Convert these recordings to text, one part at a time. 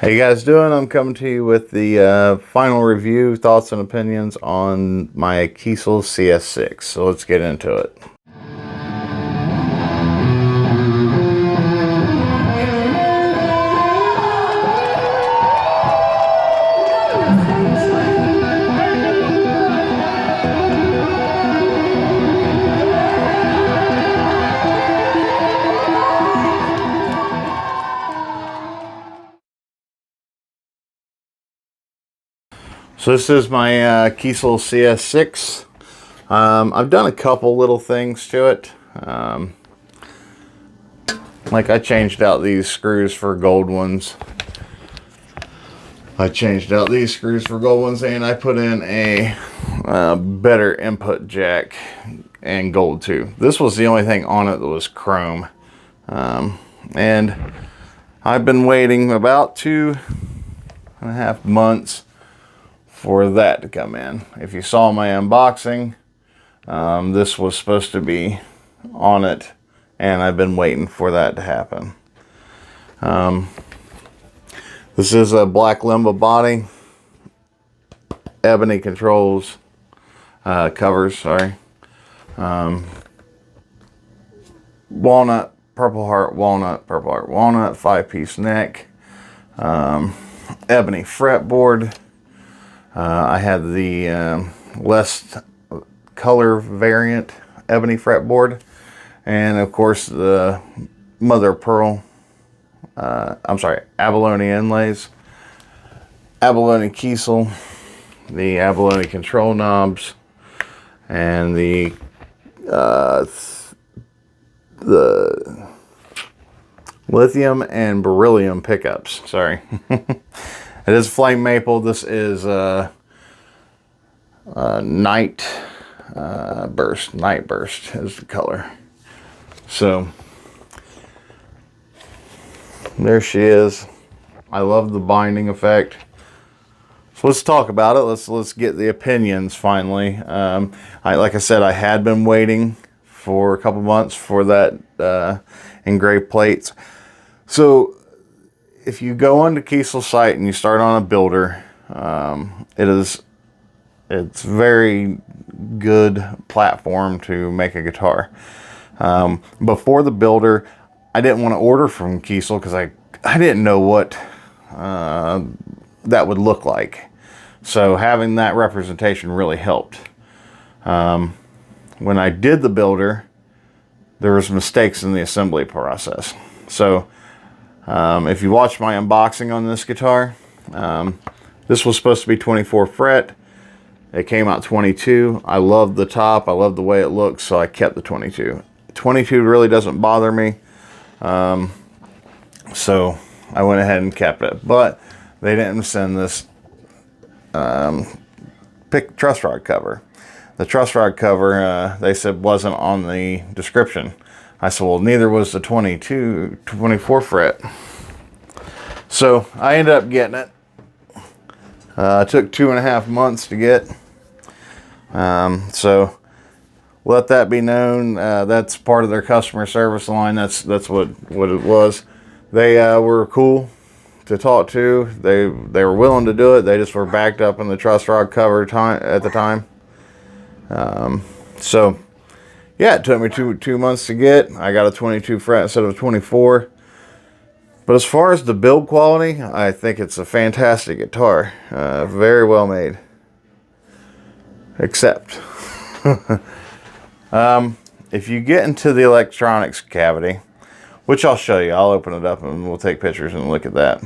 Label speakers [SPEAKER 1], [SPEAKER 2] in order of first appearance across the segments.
[SPEAKER 1] How you guys doing? I'm coming to you with the final review, thoughts and opinions on my Kiesel CS6. So let's get into it. So this is my Kiesel CS6. I've done a couple little things to it. Like I changed out these screws for gold ones. And I put in a better input jack and gold too. This was the only thing on it that was chrome. And I've been waiting about 2.5 months for that to come in. If you saw my unboxing, this was supposed to be on it, and I've been waiting for that to happen. This is a black limbo body, ebony controls, covers, sorry. Walnut, purple heart, walnut, purple heart, walnut, 5-piece neck, ebony fretboard. I had the less color variant ebony fretboard, and of course the mother of pearl, abalone inlays, abalone Kiesel, the abalone control knobs, and the lithium and beryllium pickups. Sorry. It is flame maple. This is night burst. Night burst is the color. So there she is. I love the binding effect. So let's talk about it. Let's get the opinions finally. Like I said, I had been waiting for a couple months for that engraved plates. So if you go onto Kiesel's site and you start on a builder, it's very good platform to make a guitar. Before the builder, I didn't want to order from Kiesel because I didn't know what that would look like. So having that representation really helped. When I did the builder, there was mistakes in the assembly process. So if you watch my unboxing on this guitar, this was supposed to be 24 fret. It came out 22. I love the top. I love the way it looks, so I kept the 22. 22 really doesn't bother me, so I went ahead and kept it. But they didn't send this truss rod cover. The truss rod cover, they said, wasn't on the description. I said, well, neither was the 24 fret. So I ended up getting it. It took 2.5 months to get. So let that be known. That's part of their customer service line. That's what it was. They were cool to talk to. They were willing to do it. They just were backed up in the truss rod cover at the time. So yeah, it took me two months to get. I got a 22 fret instead of a 24. But as far as the build quality, I think it's a fantastic guitar. Very well made. Except, if you get into the electronics cavity, which I'll show you, I'll open it up and we'll take pictures and look at that.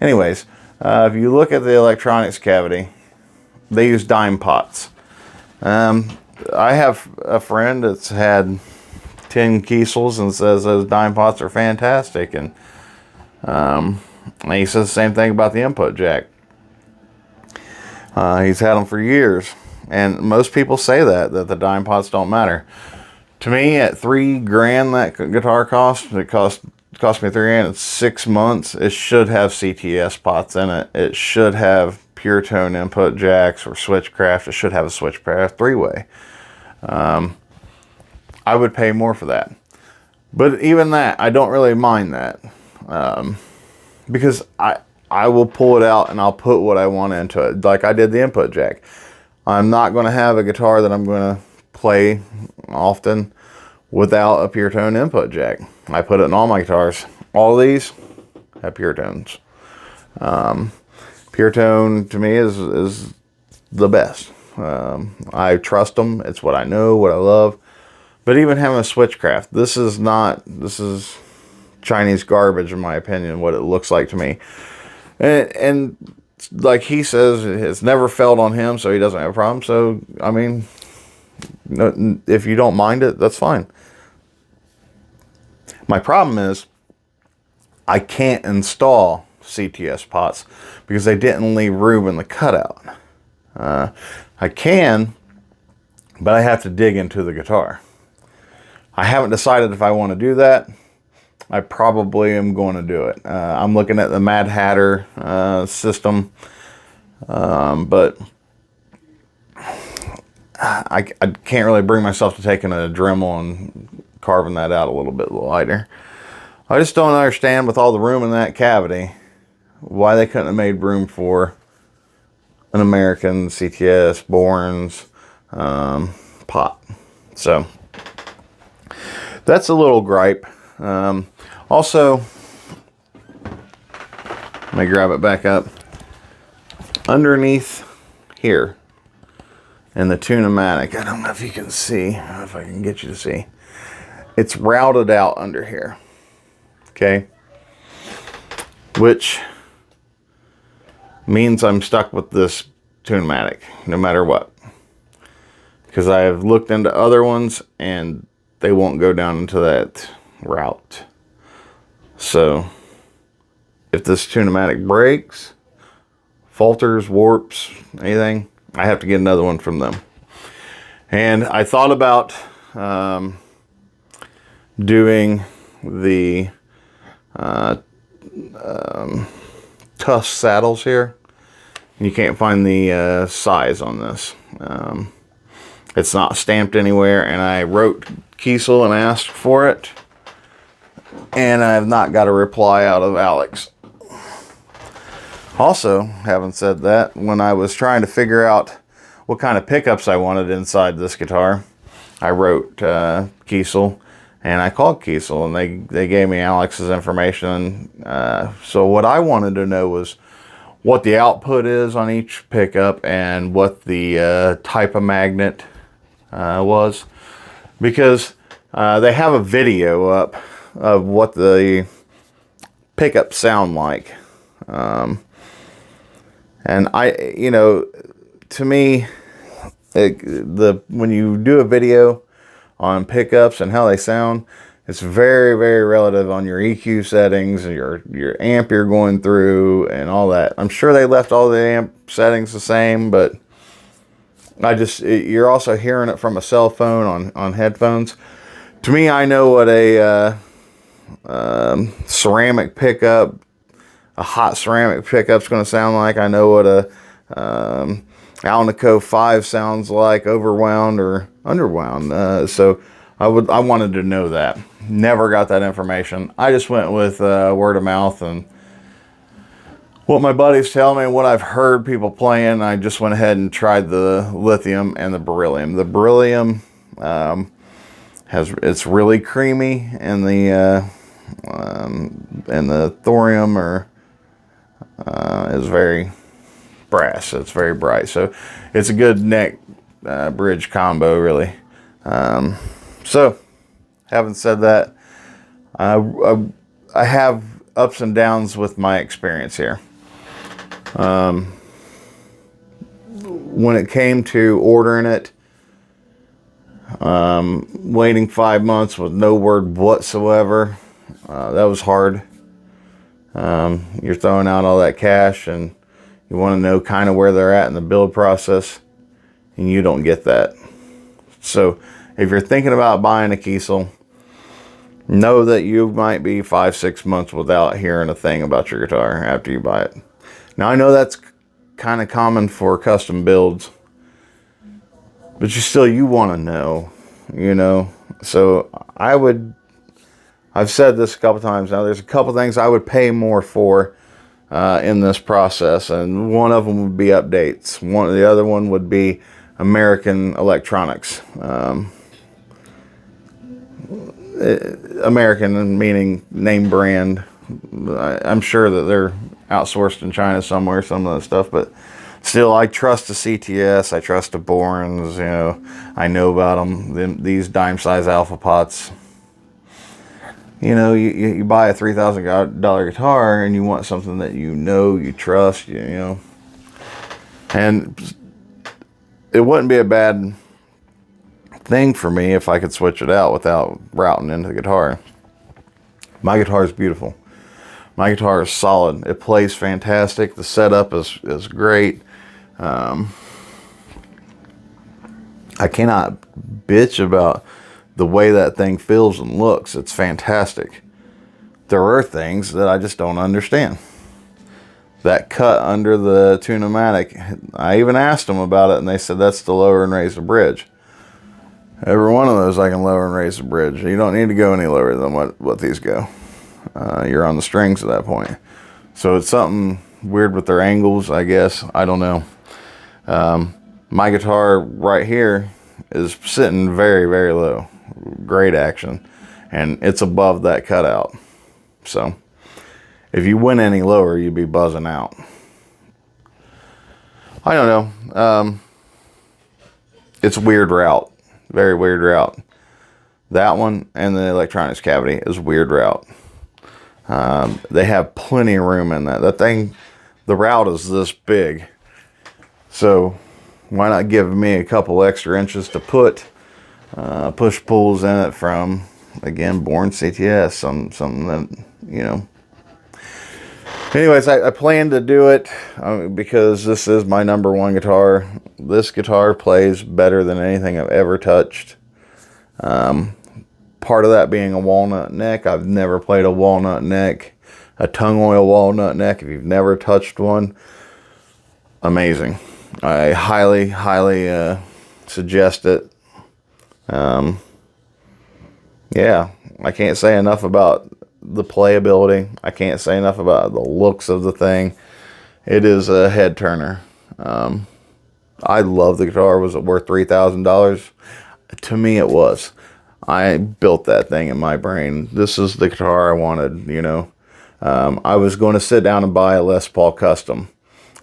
[SPEAKER 1] Anyways, if you look at the electronics cavity, they use dime pots. I have a friend that's had 10 Kiesels and says those dime pots are fantastic, and he says the same thing about the input jack. He's had them for years, and most people say that the dime pots don't matter. To me, at $3,000 that guitar cost, it cost me $3,000. It's 6 months. It should have CTS pots in it. It should have pure tone input jacks or switchcraft. It should have a switchcraft 3-way. I would pay more for that. But even that, I don't really mind that. because I will pull it out and I'll put what I want into it, like I did the input jack. I'm not going to have a guitar that I'm going to play often without a pure tone input jack. I put it in all my guitars. All of these have pure tones. Pure tone to me is the best. I trust them. It's what I know, what I love. But even having a Switchcraft, this is Chinese garbage in my opinion, what it looks like to me. And like he says, it's never failed on him, so he doesn't have a problem. So, I mean, if you don't mind it, that's fine. My problem is I can't install CTS pots because they didn't leave room in the cutout. I can, but I have to dig into the guitar. I haven't decided if I want to do that. I probably am going to do it. I'm looking at the Mad Hatter system, but I can't really bring myself to taking a Dremel and carving that out a little bit lighter. I just don't understand, with all the room in that cavity, why they couldn't have made room for an American CTS Bournes pot. So that's a little gripe. Also, let me grab it back up. Underneath here in the Tune-o-matic, I don't know if you can see, if I can get you to see, it's routed out under here. Okay, which means I'm stuck with this Tune-o-matic no matter what, because I have looked into other ones and they won't go down into that route. So if this Tune-o-matic breaks, falters, warps, anything, I have to get another one from them. And I thought about doing the Tusk saddles here. You can't find the size on this. It's not stamped anywhere, and I wrote Kiesel and asked for it, and I have not got a reply out of Alex. Also, having said that, when I was trying to figure out what kind of pickups I wanted inside this guitar, I wrote Kiesel, and I called Kiesel, and they gave me Alex's information. So what I wanted to know was what the output is on each pickup and what the type of magnet was, because they have a video up of what the pickups sound like. And to me, when you do a video on pickups and how they sound, it's very, very relative on your EQ settings and your amp you're going through and all that. I'm sure they left all the amp settings the same, but you're also hearing it from a cell phone on headphones. To me, I know what a ceramic pickup, a hot ceramic pickup's going to sound like. I know what a Alnico 5 sounds like, overwound or underwound. So I wanted to know that. Never got that information. I just went with word of mouth and what my buddies tell me and what I've heard people playing. I just went ahead and tried the lithium and the beryllium. The beryllium it's really creamy, and the thorium is very brass. It's very bright, so it's a good neck bridge combo, really. So, having said that, I have ups and downs with my experience here. When it came to ordering it, waiting 5 months with no word whatsoever, that was hard. You're throwing out all that cash and you want to know kind of where they're at in the build process, and you don't get that. So if you're thinking about buying a Kiesel, know that you might be 5-6 months without hearing a thing about your guitar after you buy it. Now, I know that's kind of common for custom builds, but you want to know, So I would I've said this a couple times now. There's a couple things I would pay more for in this process, and one of them would be updates. The other one would be American electronics. American meaning name brand. I'm sure that they're outsourced in China somewhere, some of that stuff, but still, I trust the CTS. I trust the Borns. You know, I know about them. These dime-size alpha pots. You know, you buy a $3,000 guitar and you want something that you know, you trust, you know. And it wouldn't be a bad thing for me if I could switch it out without routing into the guitar. My guitar is beautiful. My guitar is solid. It plays fantastic. The setup is great. I cannot bitch about the way that thing feels and looks. It's fantastic. There are things that I just don't understand. That cut under the Tune-O-Matic, I even asked them about it, and they said that's to lower and raise the bridge. Every one of those I can lower and raise the bridge. You don't need to go any lower than what these go. You're on the strings at that point. So it's something weird with their angles, I guess. I don't know. My guitar right here is sitting very, very low. Great action. And it's above that cutout. So if you went any lower, you'd be buzzing out. I don't know. It's a weird route. Very weird route. That one and the electronics cavity is a weird route. They have plenty of room in that. That thing, the route is this big. So why not give me a couple extra inches to put push pulls in it from, again, Born CTS, something that, you know. Anyways, I plan to do it because this is my #1 guitar. This guitar plays better than anything I've ever touched. Part of that being a walnut neck. I've never played a walnut neck, a tung oil walnut neck. If you've never touched one, amazing. I highly, highly suggest it. Yeah, I can't say enough about the playability. I can't say enough about the looks of the thing. It is a head turner. I love the guitar. Was it worth $3,000? To me, it was. I built that thing in my brain. This is the guitar I wanted, you know. I was going to sit down and buy a Les Paul Custom.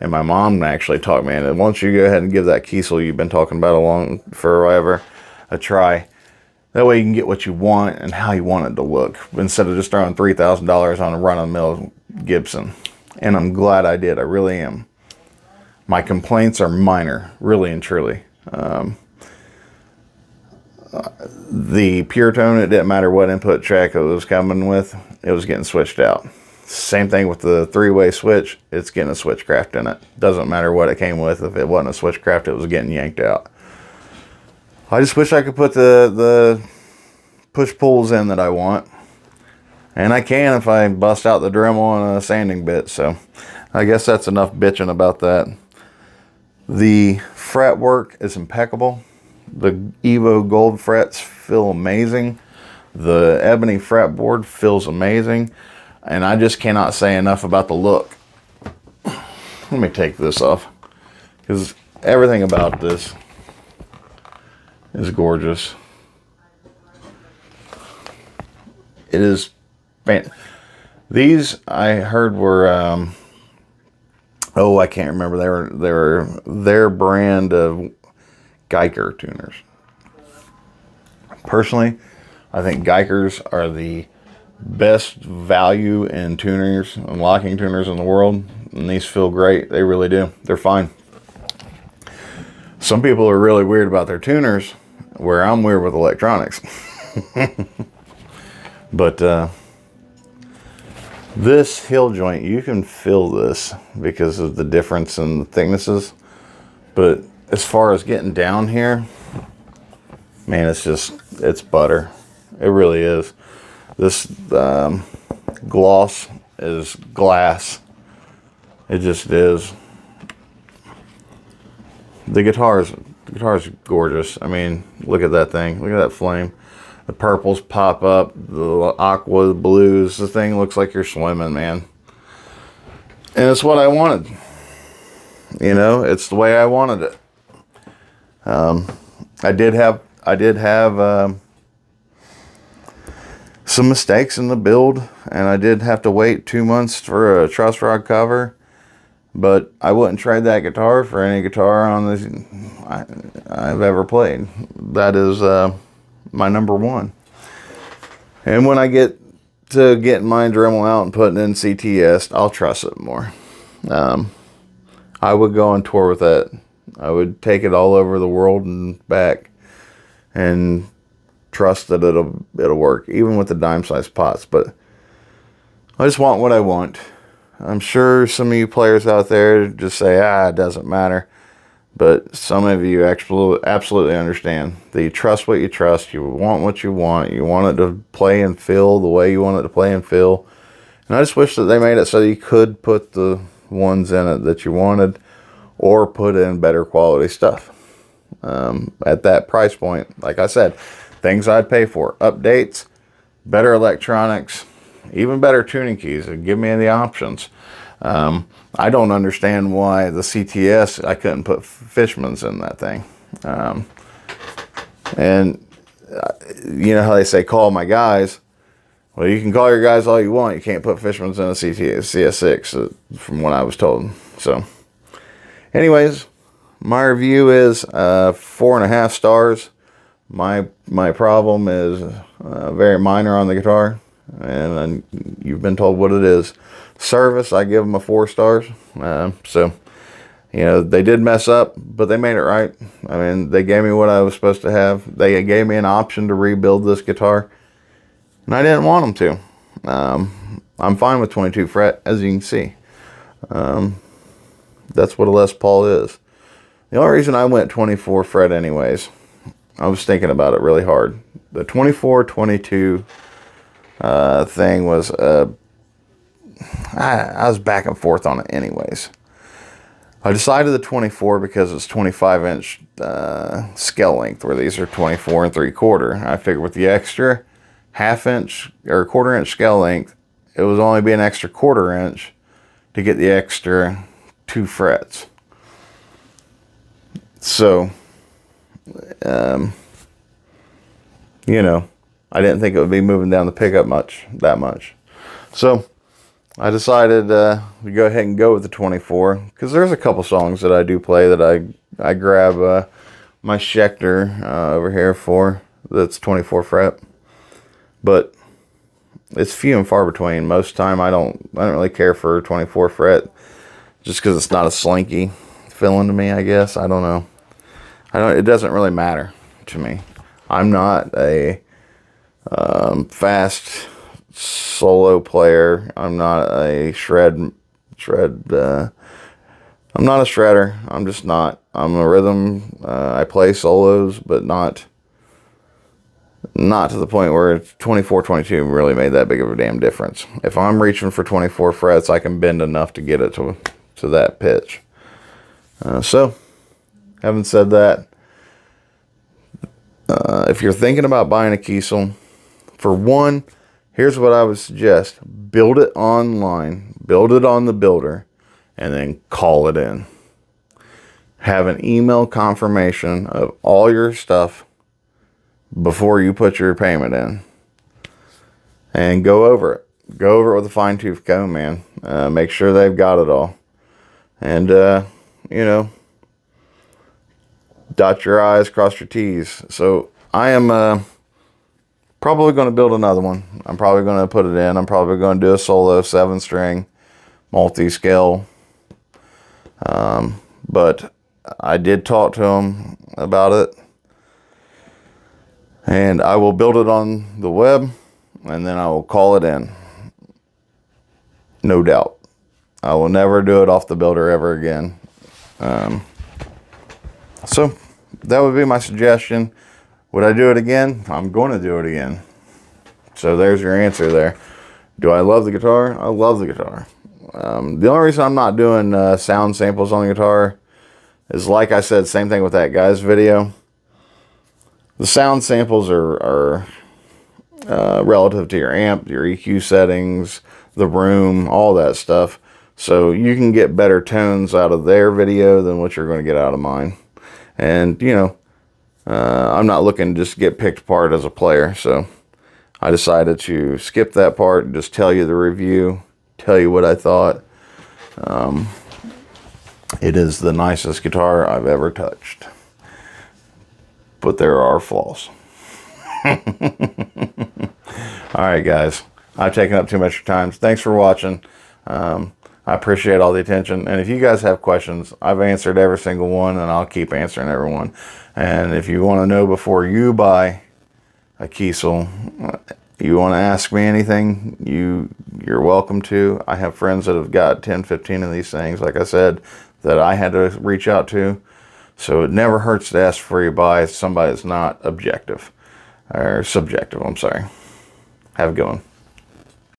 [SPEAKER 1] And my mom actually talked me into it. Why don't you go ahead and give that Kiesel you've been talking about forever a try. That way you can get what you want and how you want it to look, instead of just throwing $3,000 on a run-of-the-mill Gibson. And I'm glad I did. I really am. My complaints are minor, really and truly. The pure tone, it didn't matter what input track it was coming with, it was getting switched out. Same thing with the 3-way switch, it's getting a switchcraft in it. Doesn't matter what it came with, if it wasn't a switchcraft, it was getting yanked out. I just wish I could put the push-pulls in that I want. And I can if I bust out the Dremel and a sanding bit, so I guess that's enough bitching about that. The fretwork is impeccable. The Evo Gold frets feel amazing. The ebony fretboard feels amazing. And I just cannot say enough about the look. Let me take this off, because everything about this is gorgeous. It is these I heard were I can't remember. They were their brand of Geiger tuners. Personally, I think Geigers are the best value in tuners and locking tuners in the world, and these feel great. They really do. They're fine. Some people are really weird about their tuners, where I'm weird with electronics. But this heel joint, you can feel this because of the difference in the thicknesses. But as far as getting down here, man, it's butter. It really is. This gloss is glass. It just is. The guitar is gorgeous. I mean, look at that thing. Look at that flame. The purples pop up, the aqua, the blues. The thing looks like you're swimming, man. And it's what I wanted. You know, it's the way I wanted it. I did have some mistakes in the build, and I did have to wait 2 months for a truss rod cover, but I wouldn't trade that guitar for any guitar on this I've ever played. That is my number one. And when I get to getting my Dremel out and putting in CTS, I'll trust it more. I would go on tour with that. I would take it all over the world and back, and trust that it'll work, even with the dime size pots. But I just want what I want. I'm sure some of you players out there just say, it doesn't matter. But some of you absolutely understand that you trust what you trust. You want what you want. You want it to play and feel the way you want it to play and feel. And I just wish that they made it so you could put the ones in it that you wanted, or put in better quality stuff. At that price point, like I said, things I'd pay for: updates, better electronics, even better tuning keys. Give me the options. I don't understand why the CTS, I couldn't put Fishman's in that thing. And you know how they say, call my guys. Well, you can call your guys all you want. You can't put Fishman's in a CS6, from what I was told. So, anyways, my review is 4.5 stars. My problem is very minor on the guitar, and you've been told what it is. Service, I give them a 4 stars. So, you know, they did mess up, but they made it right. I mean, they gave me what I was supposed to have. They gave me an option to rebuild this guitar, and I didn't want them to. I'm fine with 22 fret, as you can see. That's what a Les Paul is. The only reason I went 24 fret anyways, I was thinking about it really hard. The 24-22 thing was, I was back and forth on it anyways. I decided the 24 because it's 25-inch scale length, where these are 24 3/4. I figured with the extra 1/2 inch or 1/4 inch scale length, it was only be an extra 1/4 inch to get the extra 2 frets. So, you know, I didn't think it would be moving down the pickup that much. So I decided to go ahead and go with the 24, because there's a couple songs that I do play that I grab my Schecter over here for, that's 24 fret. But it's few and far between. Most time I don't really care for 24 fret, just because it's not a slinky feeling to me, I guess. I don't know. It doesn't really matter to me. I'm not a fast solo player. I'm not a I'm not a shredder. I'm just not. I'm a rhythm. I play solos, but not to the point where 24-22 really made that big of a damn difference. If I'm reaching for 24 frets, I can bend enough to get it to that pitch. So, having said that, if you're thinking about buying a Kiesel, for one, here's what I would suggest. Build it online. Build it on the builder. And then call it in. Have an email confirmation of all your stuff before you put your payment in. And go over it. Go over it with a fine-tooth comb, man. Make sure they've got it all. And, you know, dot your I's, cross your T's. So I am probably going to build another one. I'm probably going to put it in. I'm probably going to do a solo 7-string multi-scale. But I did talk to him about it. And I will build it on the web, and then I will call it in. No doubt. I will never do it off the builder ever again. So that would be my suggestion. Would I do it again? I'm going to do it again. So there's your answer there. Do I love the guitar? I love the guitar. The only reason I'm not doing sound samples on the guitar is, like I said, same thing with that guy's video. The sound samples are relative to your amp, your EQ settings, the room, all that stuff. So you can get better tones out of their video than what you're going to get out of mine. And, you know, I'm not looking to just get picked apart as a player. So I decided to skip that part and just tell you the review, tell you what I thought. It is the nicest guitar I've ever touched. But there are flaws. Alright guys, I've taken up too much of your time. Thanks for watching. I appreciate all the attention. And if you guys have questions, I've answered every single one, and I'll keep answering everyone. And if you want to know before you buy a Kiesel, you want to ask me anything, you're welcome to. I have friends that have got 10, 15 of these things, like I said, that I had to reach out to. So it never hurts to ask before you buy somebody that's not objective. Or subjective, I'm sorry. Have a good one.